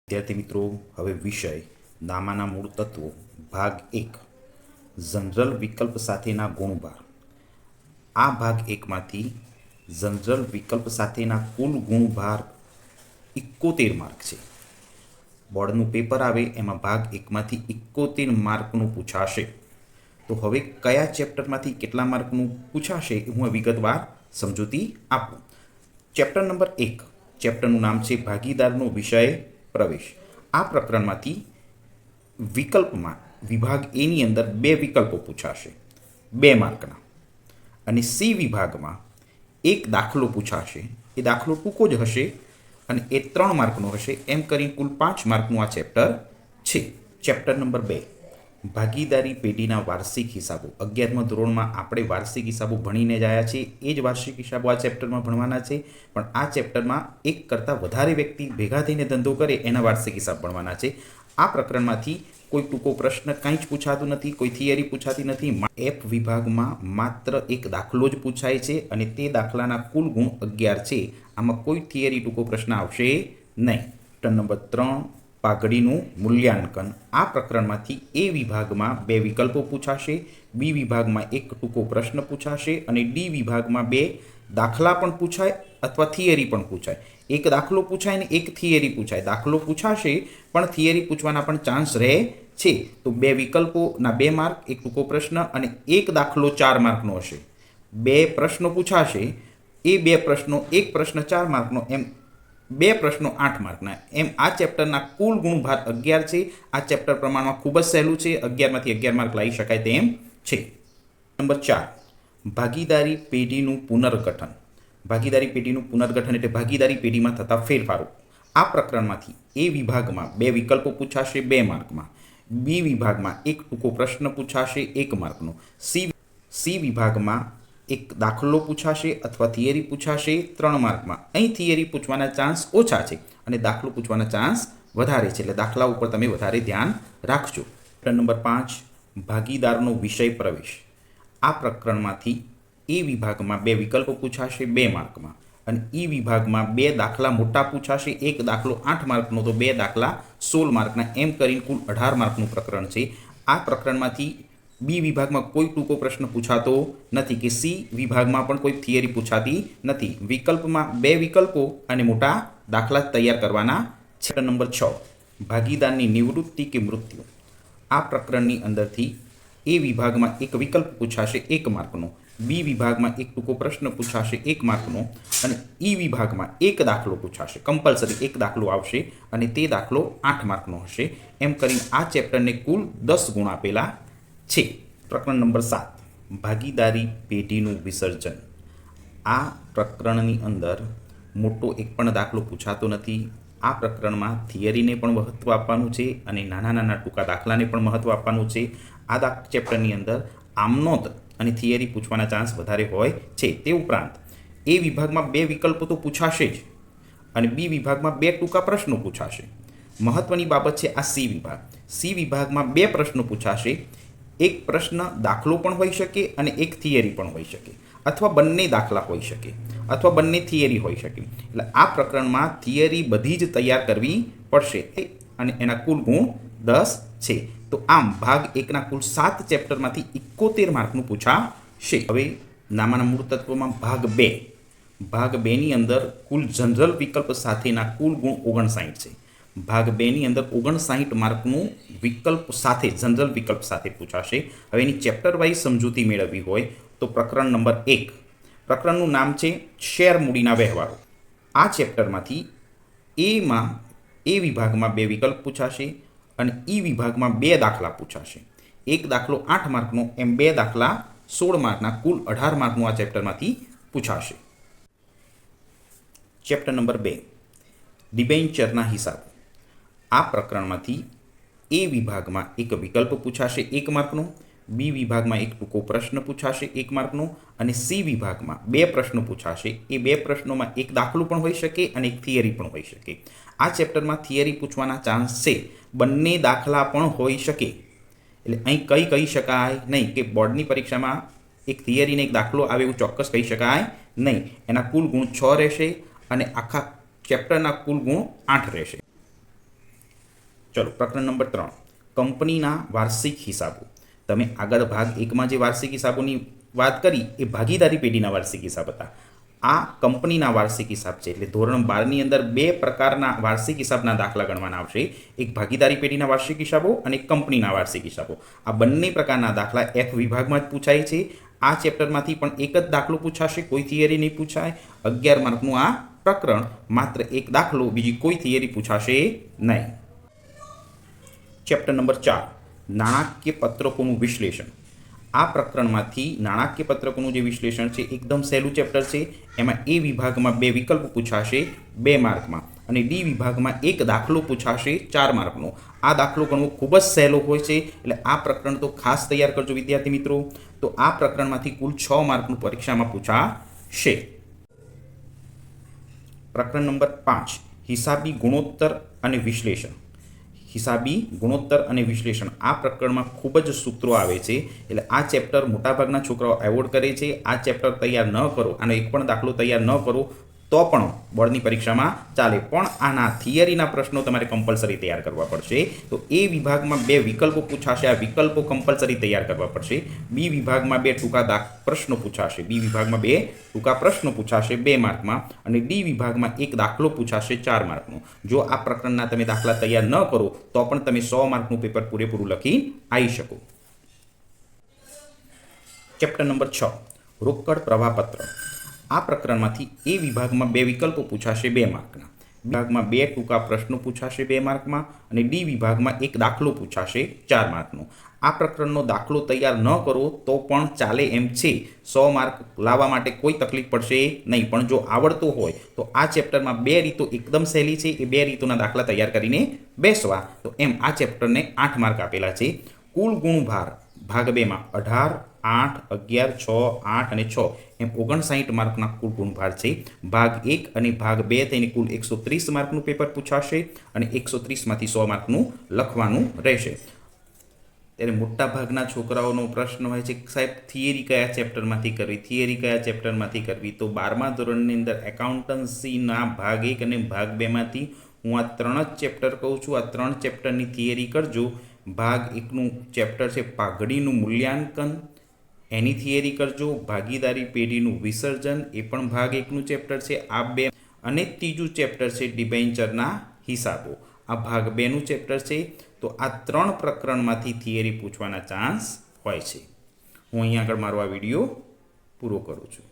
વિદ્યાર્થી મિત્રો, હવે વિષય નામાના મૂળ તત્વો ભાગ 1 જનરલ વિકલ્પ સાથેના ગુણભાર. આ ભાગ 1માંથી જનરલ વિકલ્પ સાથેના કુલ ગુણભાર 71 માર્ક છે. બોર્ડનું પેપર આવે એમાં ભાગ 1માંથી 71 માર્કનું પૂછાશે. તો હવે કયા ચેપ્ટરમાંથી કેટલા માર્કનું પૂછાશે એ હું વિગતવાર સમજૂતી આપું. ચેપ્ટર નંબર 1, ચેપ્ટરનું નામ છે ભાગીદારનો વિષય પ્રવેશ. આ પ્રકરણમાંથી વિકલ્પમાં વિભાગ એની અંદર 2 વિકલ્પો પૂછાશે 2 માર્કના, અને સી વિભાગમાં 1 દાખલો પૂછાશે. એ દાખલો ટૂંકો જ હશે અને એ 3 માર્કનો હશે. એમ કરીને કુલ 5 માર્કનું આ ચેપ્ટર છે. ચેપ્ટર નંબર 2 ભાગીદારી પેઢીના વાર્ષિક હિસાબો. 11મા ધોરણમાં આપણે વાર્ષિક હિસાબો ભણીને જ આવ્યા છીએ. એ જ વાર્ષિક હિસાબો આ ચેપ્ટરમાં ભણવાના છે, પણ આ ચેપ્ટરમાં એક કરતાં વધારે વ્યક્તિ ભેગા થઈને ધંધો કરે એના વાર્ષિક હિસાબ ભણવાના છે. આ પ્રકરણમાંથી કોઈ ટૂંકો પ્રશ્ન કાંઈ જ પૂછાતું નથી, કોઈ થિયરી પૂછાતી નથી. એફ વિભાગમાં માત્ર એક દાખલો જ પૂછાય છે અને તે દાખલાના કુલ ગુણ 11 છે. આમાં કોઈ થિયરી ટૂંકો પ્રશ્ન આવશે નહીં. ચેપ્ટર નંબર 3 પાઘડીનું મૂલ્યાંકન. આ પ્રકરણમાંથી એ વિભાગમાં 2 વિકલ્પો પૂછાશે, બી વિભાગમાં એક ટૂંકો પ્રશ્ન પૂછાશે અને ડી વિભાગમાં 2 દાખલા પણ પૂછાય અથવા થિયરી પણ પૂછાય. એક દાખલો પૂછાય ને એક થિયરી પૂછાય. દાખલો પૂછાશે પણ થિયરી પૂછવાના પણ ચાન્સ રહે છે. તો 2 વિકલ્પોના 2 માર્ક, એક ટૂંકો પ્રશ્ન અને એક દાખલો 4 માર્કનો હશે. 2 પ્રશ્નો પૂછાશે, એ 2 પ્રશ્નો, એક પ્રશ્ન 4 માર્કનો, એમ 2 પ્રશ્નો 8 માર્કના. એમ આ ચેપ્ટરના કુલ ગુણભાર 11 છે. આ ચેપ્ટર પ્રમાણમાં ખૂબ જ સહેલું છે. 11માંથી 11 માર્ક લાવી શકાય તેમ છે. નંબર 4 ભાગીદારી પેઢીનું પુનર્ગઠન. ભાગીદારી પેઢીનું પુનર્ગઠન એટલે ભાગીદારી પેઢીમાં થતા ફેરફારો. આ પ્રકરણમાંથી એ વિભાગમાં 2 વિકલ્પો પૂછાશે 2 માર્કમાં, બી વિભાગમાં એક ટૂંકો પ્રશ્ન પૂછાશે 1 માર્કનો, સી વિભાગમાં એક દાખલો પૂછાશે અથવા થિયરી પૂછાશે 3 માર્કમાં. અહીં થિયરી પૂછવાના ચાન્સ ઓછા છે અને દાખલો પૂછવાના ચાન્સ વધારે છે, એટલે દાખલા ઉપર તમે વધારે ધ્યાન રાખજો. ચેપ્ટર નંબર 5 ભાગીદારનો વિષય પ્રવેશ. આ પ્રકરણમાંથી એ વિભાગમાં 2 વિકલ્પો પૂછાશે 2 માર્કમાં અને ઈ વિભાગમાં 2 દાખલા મોટા પૂછાશે. એક દાખલો 8 માર્કનો તો 2 દાખલા 16 માર્કના. એમ કરીને કુલ 18 માર્કનું પ્રકરણ છે. આ પ્રકરણમાંથી બી વિભાગમાં કોઈ ટૂંકો પ્રશ્ન પૂછાતો નથી કે સી વિભાગમાં પણ કોઈ થિયરી પૂછાતી નથી. વિકલ્પમાં 2 વિકલ્પો અને મોટા દાખલા તૈયાર કરવાના. ચેપ્ટર નંબર 6 ભાગીદારની નિવૃત્તિ કે મૃત્યુ. આ પ્રકરણની અંદરથી એ વિભાગમાં એક વિકલ્પ પૂછાશે 1 માર્કનો, બી વિભાગમાં એક ટૂંકો પ્રશ્ન પૂછાશે 1 માર્કનો અને ઈ વિભાગમાં એક દાખલો પૂછાશે. કમ્પલસરી એક દાખલો આવશે અને તે દાખલો 8 માર્કનો હશે. એમ કરીને આ ચેપ્ટરને કુલ 10 ગુણ આપેલા છે. પ્રકરણ નંબર 7 ભાગીદારી પેઢીનું વિસર્જન. આ પ્રકરણની અંદર મોટો એક પણ દાખલો પૂછાતો નથી. આ પ્રકરણમાં થિયરીને પણ મહત્ત્વ આપવાનું છે અને નાના નાના ટૂંકા દાખલાને પણ મહત્ત્વ આપવાનું છે. આ ચેપ્ટરની અંદર આમનોંધ અને થિયરી પૂછવાના ચાન્સ વધારે હોય છે. તે ઉપરાંત એ વિભાગમાં 2 વિકલ્પો તો પૂછાશે જ અને બી વિભાગમાં 2 ટૂંકા પ્રશ્નો પૂછાશે. મહત્ત્વની બાબત છે આ સી વિભાગ. સી વિભાગમાં 2 પ્રશ્નો પૂછાશે. એક પ્રશ્ન દાખલો પણ હોઈ શકે અને એક થિયરી પણ હોઈ શકે, અથવા બંને દાખલા હોઈ શકે અથવા બંને થિયરી હોઈ શકે. એટલે આ પ્રકરણમાં થિયરી બધી જ તૈયાર કરવી પડશે અને એના કુલ ગુણ 10 છે. તો આમ ભાગ 1ના કુલ 7 ચેપ્ટરમાંથી 71 માર્કનું પૂછાશે. હવે નામાના મૂળ તત્વોમાં ભાગ 2. ભાગ 2ની અંદર કુલ જનરલ વિકલ્પ સાથેના કુલ ગુણ 59 છે. ભાગ 2ની અંદર 59 માર્કનું વિકલ્પ સાથે, જનરલ વિકલ્પ સાથે પૂછાશે. હવે એની ચેપ્ટર વાઇઝ સમજૂતી મેળવવી હોય તો પ્રકરણ નંબર 1, પ્રકરણનું નામ છે શેર મૂડીના વ્યવહારો. આ ચેપ્ટરમાંથી એ વિભાગમાં 2 વિકલ્પ પૂછાશે અને ઈ વિભાગમાં 2 દાખલા પૂછાશે. એક દાખલો 8 માર્કનો, એમ 2 દાખલા 16 માર્કના. કુલ 18 માર્કનું આ ચેપ્ટરમાંથી પૂછાશે. ચેપ્ટર નંબર 2 ડિબેન્ચરના હિસાબ. આ પ્રકરણમાંથી એ વિભાગમાં એક વિકલ્પ પૂછાશે 1 માર્કનો, બી વિભાગમાં એક ટૂંકો પ્રશ્ન પૂછાશે 1 માર્કનો અને સી વિભાગમાં 2 પ્રશ્નો પૂછાશે. એ 2 પ્રશ્નોમાં એક દાખલો પણ હોઈ શકે અને એક થિયરી પણ હોઈ શકે. આ ચેપ્ટરમાં થિયરી પૂછવાના ચાન્સ છે. બંને દાખલા પણ હોઈ શકે. એટલે અહીં કહી શકાય નહીં કે બોર્ડની પરીક્ષામાં એક થિયરી ને એક દાખલો આવે એવું ચોક્કસ કહી શકાય નહીં. એના કુલ ગુણ 6 રહેશે અને આખા ચેપ્ટરના કુલ ગુણ 8 રહેશે. ચલો પ્રકરણ નંબર 3, કંપનીના વાર્ષિક હિસાબો. તમે આગળ ભાગ 1માં જે વાર્ષિક હિસાબોની વાત કરી એ ભાગીદારી પેઢીના વાર્ષિક હિસાબ હતા. આ કંપનીના વાર્ષિક હિસાબ છે. એટલે ધોરણ 12ની અંદર 2 પ્રકારના વાર્ષિક હિસાબના દાખલા ગણવાના આવશે. એક ભાગીદારી પેઢીના વાર્ષિક હિસાબો અને એક કંપનીના વાર્ષિક હિસાબો. આ બંને પ્રકારના દાખલા F વિભાગમાં જ પૂછાય છે. આ ચેપ્ટરમાંથી પણ એક જ દાખલો પૂછાશે, કોઈ થિયરી નહીં પૂછાય. 11 માર્કનું આ પ્રકરણ, માત્ર એક દાખલો, બીજી કોઈ થિયરી પૂછાશે નહીં. ચેપ્ટર નંબર 4, નાણાકીય પત્રકોનું વિશ્લેષણ. આ પ્રકરણમાંથી નાણાકીય પત્રકોનું જે વિશ્લેષણ છે એકદમ સહેલું ચેપ્ટર છે. એમાં એ વિભાગમાં 2 વિકલ્પ પૂછાશે 2 માર્કમાં અને ડી વિભાગમાં એક દાખલો પૂછાશે 4 માર્કનો. આ દાખલો ગણવો ખૂબ જ સહેલો હોય છે. એટલે આ પ્રકરણ તો ખાસ તૈયાર કરજો વિદ્યાર્થી મિત્રો. તો આ પ્રકરણમાંથી કુલ 6 માર્કનું પરીક્ષામાં પૂછાશે. પ્રકરણ નંબર 5, હિસાબી ગુણોત્તર અને વિશ્લેષણ. હિસાબી ગુણોત્તર અને વિશ્લેષણ. આ પ્રકરણમાં ખૂબ જ સૂત્રો આવે છે. એટલે આ ચેપ્ટર મોટાભાગના છોકરાઓ એવોર્ડ કરે છે. આ ચેપ્ટર તૈયાર ન કરો, આનો એક પણ દાખલો તૈયાર ન કરો તો પણ બોર્ડની પરીક્ષામાં ચાલે, પણ આના થિયરીના પ્રશ્નો તમારે કમ્પલસરી તૈયાર કરવા પડશે. તો એ વિભાગમાં 2 વિકલ્પો પૂછાશે. આ વિકલ્પો કમ્પલસરી તૈયાર કરવા પડશે. બી વિભાગમાં 2 ટૂંકા પ્રશ્નો પૂછાશે. બી વિભાગમાં 2 ટૂંકા પ્રશ્નો પૂછાશે 2 માર્કમાં અને ડી વિભાગમાં એક દાખલો પૂછાશે 4 માર્કનો. જો આ પ્રકરણના તમે દાખલા તૈયાર ન કરો તો પણ તમે 100 માર્કનું પેપર પૂરેપૂરું લખી આવી શકો. ચેપ્ટર નંબર 6, રોકડ પ્રવાહપત્ર. આ પ્રકરણમાંથી એ વિભાગમાં 2 વિકલ્પો પૂછાશે 2 માર્કના. વિભાગમાં 2 ટૂંકા પ્રશ્નો પૂછાશે 2 માર્કમાં અને ડી વિભાગમાં એક દાખલો પૂછાશે 4 માર્કનો. આ પ્રકરણનો દાખલો તૈયાર ન કરો તો પણ ચાલે એમ છે. 100 માર્ક લાવવા માટે કોઈ તકલીફ પડશે નહીં. પણ જો આવડતો હોય તો આ ચેપ્ટરમાં 2 રીતો એકદમ સહેલી છે. એ 2 રીતોના દાખલા તૈયાર કરીને બેસવા. તો એમ આ ચેપ્ટરને 8 માર્ક આપેલા છે. કુલ ગુણભાર ભાગ 2માં 18, 8, 11, 6, 8 અને 6 એમ 59 માર્કના કુલ ગુણભાર છે. ભાગ 1 અને ભાગ 2 થઈને કુલ 130 માર્કનું પેપર પૂછાશે અને 130માંથી 100 માર્કનું લખવાનું રહેશે. ત્યારે મોટાભાગના છોકરાઓનો પ્રશ્ન હોય છે કે સાહેબ થિયરી કયા ચેપ્ટરમાંથી કરવી, થિયરી કયા ચેપ્ટરમાંથી કરવી. તો 12મા ધોરણની અંદર એકાઉન્ટન્સીના ભાગ 1 અને ભાગ 2માંથી હું આ 3 જ ચેપ્ટર કહું છું. આ 3 ચેપ્ટરની થિયરી કરજો. ભાગ 1નું ચેપ્ટર છે પાઘડીનું મૂલ્યાંકન, એની થિયરી કરજો. ભાગીદારી પેઢીનું વિસર્જન, એ પણ ભાગ 1નું ચેપ્ટર છે. આ 2 અને ત્રીજું ચેપ્ટર છે ડિબેન્ચરના હિસાબો. આ ભાગ 2નું ચેપ્ટર છે. તો આ 3 પ્રકરણમાંથી થિયરી પૂછવાના ચાન્સ હોય છે. હું અહીંયા આગળ મારો આ વિડીયો પૂરો કરું છું.